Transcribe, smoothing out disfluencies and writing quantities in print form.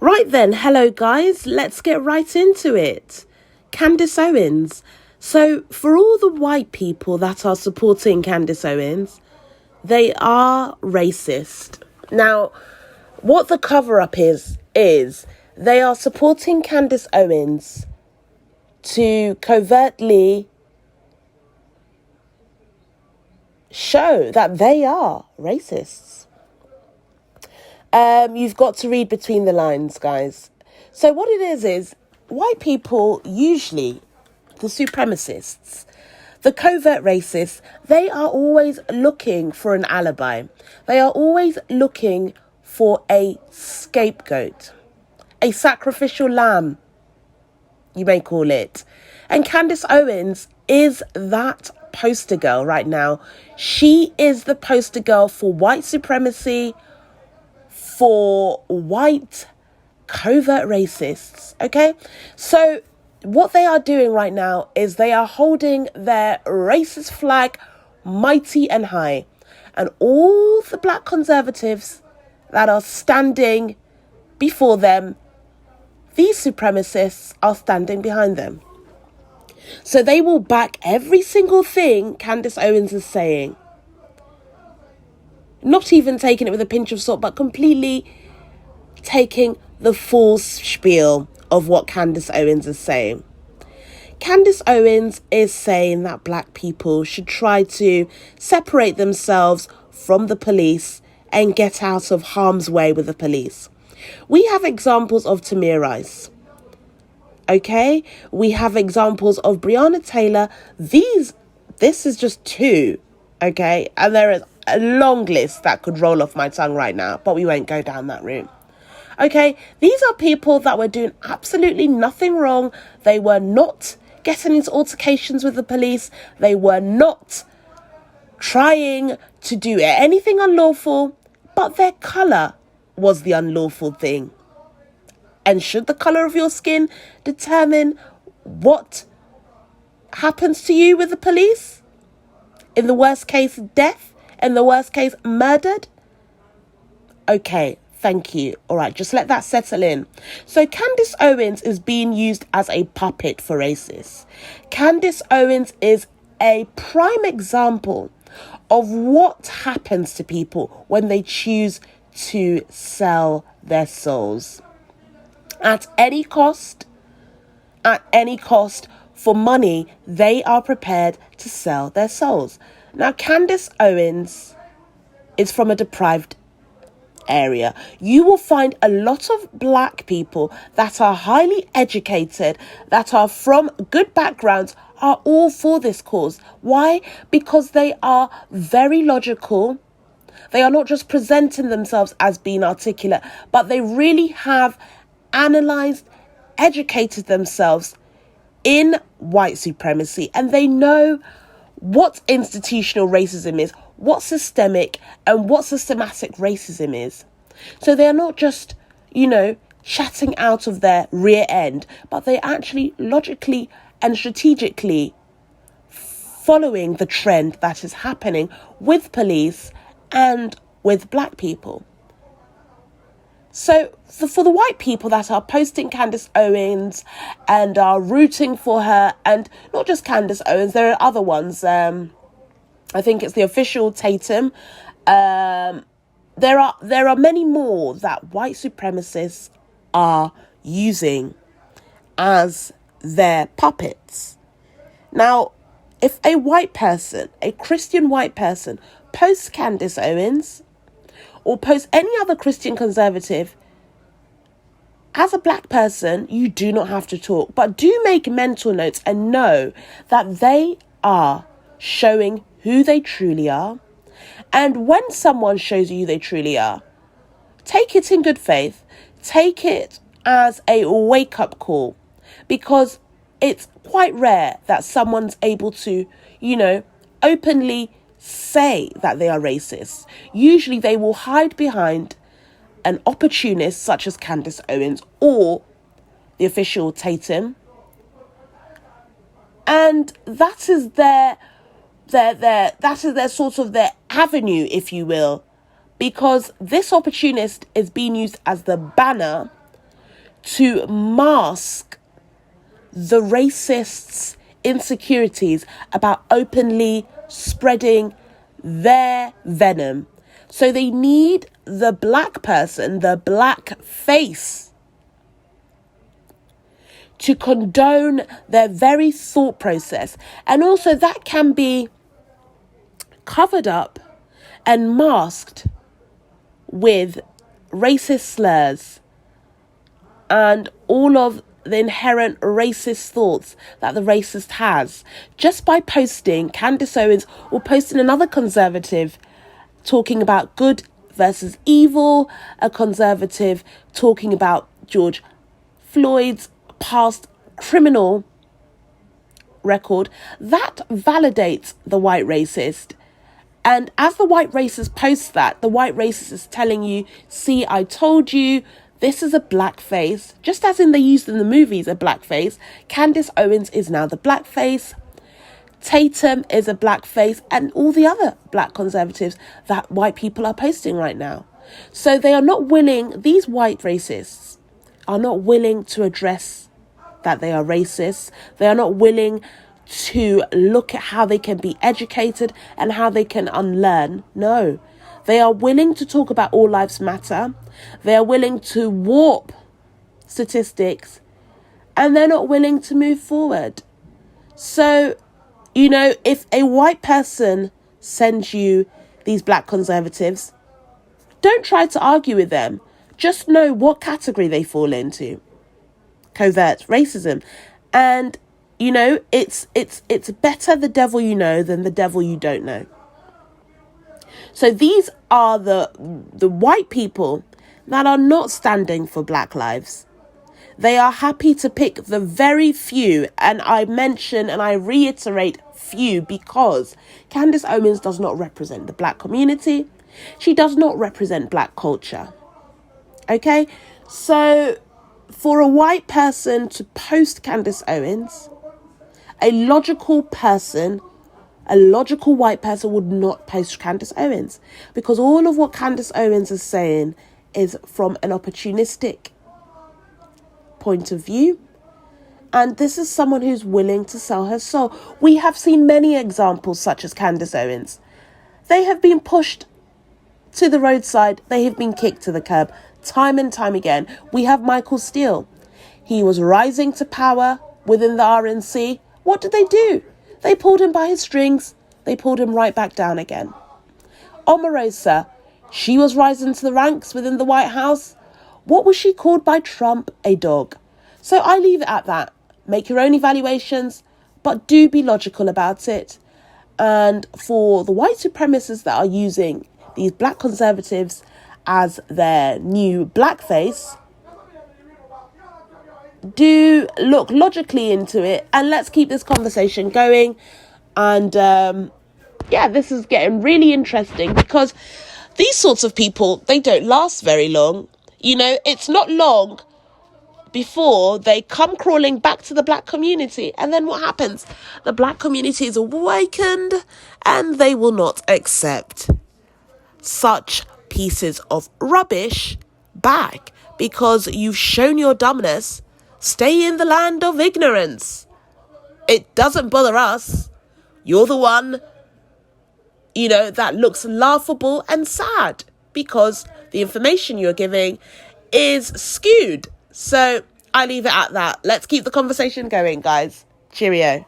Right then, hello guys, let's get right into it. Candace Owens. So for all the white people that are supporting Candace Owens, they are racist. Now, what the cover-up is they are supporting Candace Owens to covertly show that they are racists. You've got to read between the lines, guys. So what it is white people, usually the supremacists, the covert racists, they are always looking for an alibi. They are always looking for a scapegoat, a sacrificial lamb, you may call it. And Candace Owens is that poster girl right now. She is the poster girl for white supremacy, for white covert racists, okay? So what they are doing right now is they are holding their racist flag mighty and high. And all the black conservatives that are standing before them, these supremacists are standing behind them. So they will back every single thing Candace Owens is saying. Not even taking it with a pinch of salt, but completely taking the full spiel of what Candace Owens is saying. Candace Owens is saying that black people should try to separate themselves from the police and get out of harm's way with the police. We have examples of Tamir Rice. Okay? We have examples of Breonna Taylor. This is just two. Okay? And there is a long list that could roll off my tongue right now, but we won't go down that route. Okay, these are people that were doing absolutely nothing wrong. They were not getting into altercations with the police. They were not trying to do anything unlawful, but their colour was the unlawful thing. And should the colour of your skin determine what happens to you with the police? In the worst case, death. In the worst case, murdered? Okay, thank you. All right, just let that settle in. So Candace Owens is being used as a puppet for racists. Candace Owens is a prime example of what happens to people when they choose to sell their souls. At any cost, for money, they are prepared to sell their souls. Now, Candace Owens is from a deprived area. You will find a lot of black people that are highly educated, that are from good backgrounds, are all for this cause. Why? Because they are very logical. They are not just presenting themselves as being articulate, but they really have analysed, educated themselves in white supremacy, and they know what institutional racism is, what systemic and what systematic racism is. So they are not just, chatting out of their rear end, but they actually logically and strategically following the trend that is happening with police and with black people. So for the white people that are posting Candace Owens and are rooting for her, and not just Candace Owens, there are other ones. I think it's the official Tatum. There are many more that white supremacists are using as their puppets. Now, if a white person, a Christian white person, posts Candace Owens or post any other Christian conservative, as a black person, you do not have to talk, but do make mental notes and know that they are showing who they truly are. And when someone shows you who they truly are, take it in good faith, take it as a wake-up call, because it's quite rare that someone's able to, openly say that they are racist. Usually they will hide behind an opportunist such as Candace Owens or the official Tatum. And that is their sort of their avenue, if you will, because this opportunist is being used as the banner to mask the racists' insecurities about openly spreading their venom. So they need the black person, the black face, to condone their very thought process. And also that can be covered up and masked with racist slurs and all of the inherent racist thoughts that the racist has, just by posting Candace Owens or posting another conservative talking about good versus evil, a conservative talking about George Floyd's past criminal record. That validates the white racist. And as the white racist posts that, the white racist is telling you, see, I told you, this is a black face. Just as in they used in the movies a black face, Candace Owens is now the black face. Tatum is a black face, and all the other black conservatives that white people are posting right now. So they are not willing, these white racists are not willing to address that they are racist. They are not willing to look at how they can be educated and how they can unlearn. No. They are willing to talk about all lives matter. They are willing to warp statistics, and they're not willing to move forward. So, you know, if a white person sends you these black conservatives, don't try to argue with them. Just know what category they fall into. Covert racism. And, you know, it's better the devil you know than the devil you don't know. So these are the white people that are not standing for black lives. They are happy to pick the very few, and I mention and I reiterate few, because Candace Owens does not represent the black community. She does not represent black culture. Okay? So for a white person to post Candace Owens, a logical white person would not post Candace Owens, because all of what Candace Owens is saying is from an opportunistic point of view. And this is someone who's willing to sell her soul. We have seen many examples such as Candace Owens. They have been pushed to the roadside. They have been kicked to the curb time and time again. We have Michael Steele. He was rising to power within the RNC. What did they do? They pulled him by his strings. They pulled him right back down again. Omarosa, she was rising to the ranks within the White House. What was she called by Trump? A dog. So I leave it at that. Make your own evaluations, but do be logical about it. And for the white supremacists that are using these black conservatives as their new blackface, do look logically into it, and let's keep this conversation going. And this is getting really interesting, because these sorts of people, they don't last very long. You know, it's not long before they come crawling back to the black community. And then what happens? The black community is awakened, and they will not accept such pieces of rubbish back, because you've shown your dumbness. Stay in the land of ignorance. It doesn't bother us. You're the one, you know, that looks laughable and sad, because the information you're giving is skewed. So I leave it at that. Let's keep the conversation going, guys. Cheerio.